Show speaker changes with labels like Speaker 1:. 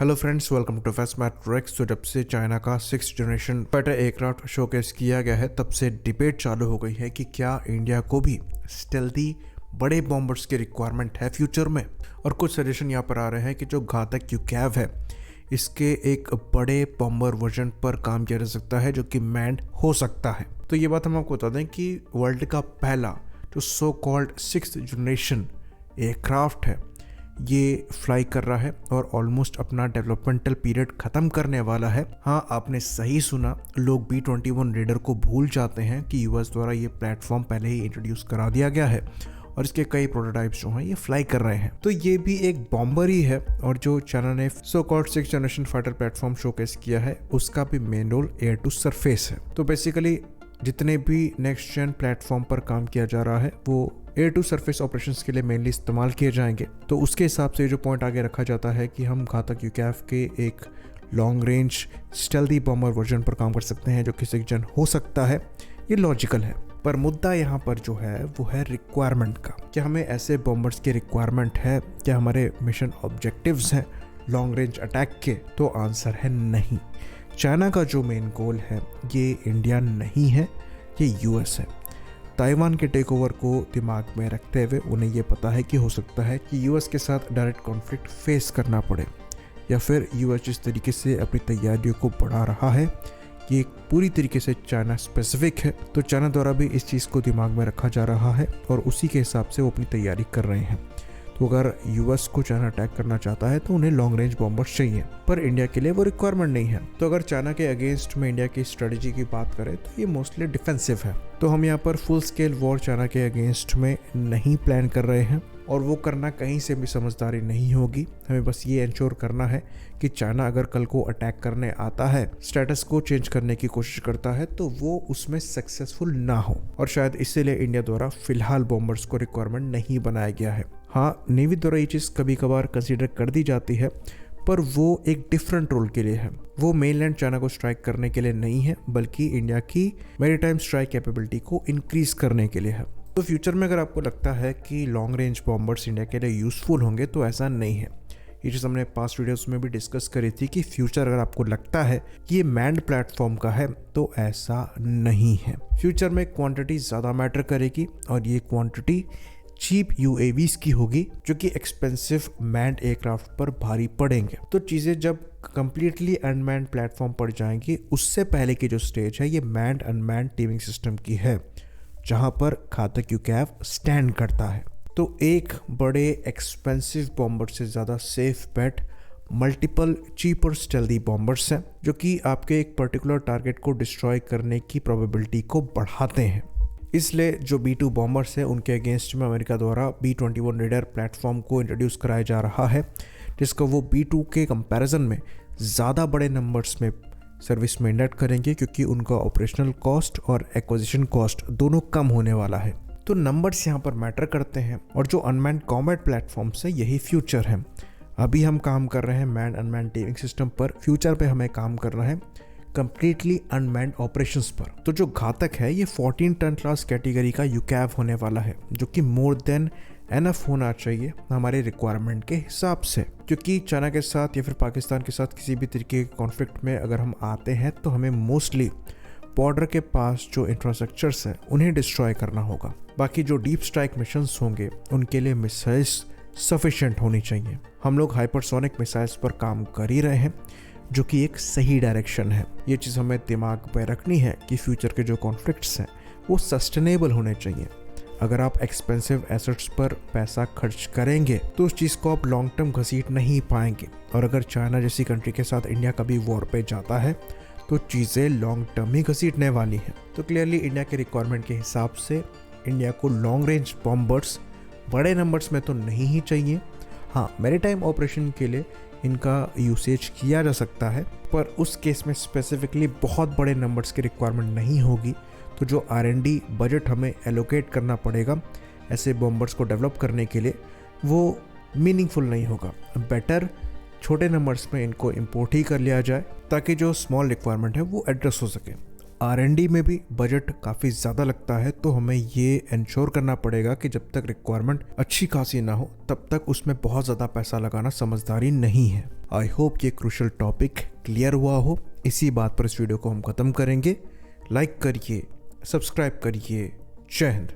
Speaker 1: Hello friends, welcome to Fast Matrix. तो जब से चाइना का 6th generation fighter aircraft showcase किया गया है, तब से डिबेट चालू हो गई है कि क्या इंडिया को भी स्टेल्थी बड़े बॉम्बर्स की रिक्वायरमेंट है फ्यूचर में। और कुछ सजेशन यहाँ पर आ रहे हैं कि जो घातक यूकैव है, इसके एक बड़े बॉम्बर वर्जन पर काम किया जा सकता है जो कि मैंड हो सकता है। तो ये बात हम आपको बता दें कि वर्ल्ड का पहला जो सो कॉल्ड 6th जनरेशन एयरक्राफ्ट है, ये फ्लाई कर रहा है और ऑलमोस्ट अपना डेवलपमेंटल पीरियड ख़त्म करने वाला है। हाँ, आपने सही सुना, लोग B-21 रेडर को भूल जाते हैं कि यूएस द्वारा ये प्लेटफॉर्म पहले ही इंट्रोड्यूस करा दिया गया है और इसके कई प्रोटोटाइप्स जो हैं ये फ्लाई कर रहे हैं। तो ये भी एक बॉम्बर ही है और जो चाइना ने so called 6th generation fighter platform showcase किया है, उसका भी main role air to surface है। तो बेसिकली जितने भी नेक्स्ट जेन प्लेटफॉर्म पर काम किया जा रहा है वो एयर टू सरफेस ऑपरेशंस के लिए मेनली इस्तेमाल किए जाएंगे। तो उसके हिसाब से जो पॉइंट आगे रखा जाता है कि हम घातक यूकैव के एक लॉन्ग रेंज स्टेल्दी बॉम्बर वर्जन पर काम कर सकते हैं जो कि 6th जन हो सकता है, ये लॉजिकल है। पर मुद्दा यहाँ पर जो है वो है रिक्वायरमेंट का। क्या हमें ऐसे बॉम्बर्स की रिक्वायरमेंट है? क्या हमारे मिशन ऑब्जेक्टिव्स हैं लॉन्ग रेंज अटैक के? तो आंसर है नहीं। चाइना का जो मेन गोल है ये इंडिया नहीं है, ये यूएस है। ताइवान के टेक ओवर को दिमाग में रखते हुए उन्हें ये पता है कि हो सकता है कि यूएस के साथ डायरेक्ट कॉन्फ्लिक्ट फेस करना पड़े, या फिर यूएस जिस तरीके से अपनी तैयारियों को बढ़ा रहा है ये पूरी तरीके से चाइना स्पेसिफिक है। तो चाइना द्वारा भी इस चीज़ को दिमाग में रखा जा रहा है और उसी के हिसाब से वो अपनी तैयारी कर रहे हैं। तो अगर यूएस को चाइना अटैक करना चाहता है तो उन्हें लॉन्ग रेंज बॉम्बर्स चाहिए, पर इंडिया के लिए वो रिक्वायरमेंट नहीं है। तो अगर चाइना के अगेंस्ट में इंडिया की स्ट्रेटजी की बात करें तो ये मोस्टली डिफेंसिव है। तो हम यहाँ पर फुल स्केल वॉर चाइना के अगेंस्ट में नहीं प्लान कर रहे हैं और वो करना कहीं से भी समझदारी नहीं होगी। हमें बस ये इंश्योर करना है कि चाइना अगर कल को अटैक करने आता है, स्टेटस को चेंज करने की कोशिश करता है, तो वो उसमें सक्सेसफुल ना हो। और शायद इसीलिए इंडिया द्वारा फिलहाल बॉम्बर्स को रिक्वायरमेंट नहीं बनाया गया है। हाँ, नेवी द्वारा ये चीज़ कभी कभार कंसिडर कर दी जाती है, पर वो एक डिफरेंट रोल के लिए है। वो मेनलैंड चाइना को स्ट्राइक करने के लिए नहीं है, बल्कि इंडिया की मैरीटाइम स्ट्राइक कैपेबिलिटी को इंक्रीज करने के लिए है। तो फ्यूचर में अगर आपको लगता है कि लॉन्ग रेंज बॉम्बर्स इंडिया के लिए यूज़फुल होंगे, तो ऐसा नहीं है। ये चीज़ हमने पास्ट वीडियोस में भी डिस्कस करी थी कि फ्यूचर अगर आपको लगता है कि ये मैन्ड प्लेटफॉर्म का है, तो ऐसा नहीं है। फ्यूचर में क्वांटिटी ज़्यादा मैटर करेगी और ये क्वांटिटी चीप यूएवीज की होगी जो कि एक्सपेंसिव मैन्ड एयरक्राफ्ट पर भारी पड़ेंगे। तो चीज़ें जब कंप्लीटली अनमैन्ड प्लेटफॉर्म पर जाएंगी, उससे पहले की जो स्टेज है ये मैन्ड अनमैन्ड टीमिंग सिस्टम की है, जहां पर घातक यूकैव स्टैंड करता है। तो एक बड़े एक्सपेंसिव बॉम्बर से ज़्यादा safe bet multiple cheaper stealthy bombers हैं जो कि आपके एक पर्टिकुलर टारगेट को डिस्ट्रॉय करने की प्रोबेबिलिटी को बढ़ाते हैं। इसलिए जो B-2 बॉम्बर्स हैं उनके अगेंस्ट में अमेरिका द्वारा B-21 रेडर प्लेटफॉर्म को इंट्रोड्यूस कराया जा रहा है, जिसका वो B-2 के कंपैरिजन में ज़्यादा बड़े नंबर्स में सर्विस में इंडेक्ट करेंगे, क्योंकि उनका ऑपरेशनल कॉस्ट और एक्विजिशन कॉस्ट दोनों कम होने वाला है। तो नंबर्स यहाँ पर मैटर करते हैं और जो अनमैन्ड कॉम्बैट प्लेटफॉर्म से यही फ्यूचर है। अभी हम काम कर रहे हैं मैन्ड अनमैन्ड टीमिंग सिस्टम पर, फ्यूचर पे हमें काम करना है कंप्लीटली अनमैन्ड ऑपरेशंस पर। तो जो घातक है ये 14 टन क्लास कैटेगरी का यूकैव होने वाला है, जो कि मोर देन एनफ होना चाहिए हमारे रिक्वायरमेंट के हिसाब से। क्योंकि चाइना के साथ या फिर पाकिस्तान के साथ किसी भी तरीके के कॉन्फ्लिक्ट में अगर हम आते हैं तो हमें मोस्टली बॉर्डर के पास जो इंफ्रास्ट्रक्चर्स हैं उन्हें डिस्ट्रॉय करना होगा। बाकी जो डीप स्ट्राइक मिशंस होंगे उनके लिए मिसाइल्स सफिशिएंट होनी चाहिए। हम लोग हाइपरसोनिक मिसाइल्स पर काम कर ही रहे हैं, जो कि एक सही डायरेक्शन है। ये चीज़ हमें दिमाग पर रखनी है कि फ्यूचर के जो कॉन्फ्लिक्ट्स हैं वो सस्टेनेबल होने चाहिए। अगर आप एक्सपेंसिव एसेट्स पर पैसा खर्च करेंगे तो उस चीज़ को आप लॉन्ग टर्म घसीट नहीं पाएंगे। और अगर चाइना जैसी कंट्री के साथ इंडिया कभी वॉर पे जाता है तो चीज़ें लॉन्ग टर्म ही घसीटने वाली हैं। तो क्लियरली इंडिया के रिक्वायरमेंट के हिसाब से इंडिया को लॉन्ग रेंज बॉम्बर्स बड़े नंबर्स में तो नहीं ही चाहिए। हाँ, मैरीटाइम ऑपरेशन के लिए इनका यूसेज किया जा सकता है, पर उस केस में स्पेसिफिकली बहुत बड़े नंबर्स की रिक्वायरमेंट नहीं होगी। तो जो R&D बजट हमें एलोकेट करना पड़ेगा ऐसे बॉम्बर्स को डेवलप करने के लिए, वो मीनिंगफुल नहीं होगा। बेटर छोटे नंबर्स में इनको इंपोर्ट ही कर लिया जाए ताकि जो स्मॉल रिक्वायरमेंट है वो एड्रेस हो सके। R&D में भी बजट काफ़ी ज़्यादा लगता है, तो हमें ये इंश्योर करना पड़ेगा कि जब तक रिक्वायरमेंट अच्छी खासी ना हो तब तक उसमें बहुत ज़्यादा पैसा लगाना समझदारी नहीं है। आई होप ये क्रूशल टॉपिक क्लियर हुआ हो। इसी बात पर इस वीडियो को हम ख़त्म करेंगे। लाइक करिए, सब्सक्राइब करिए। जय हिंद।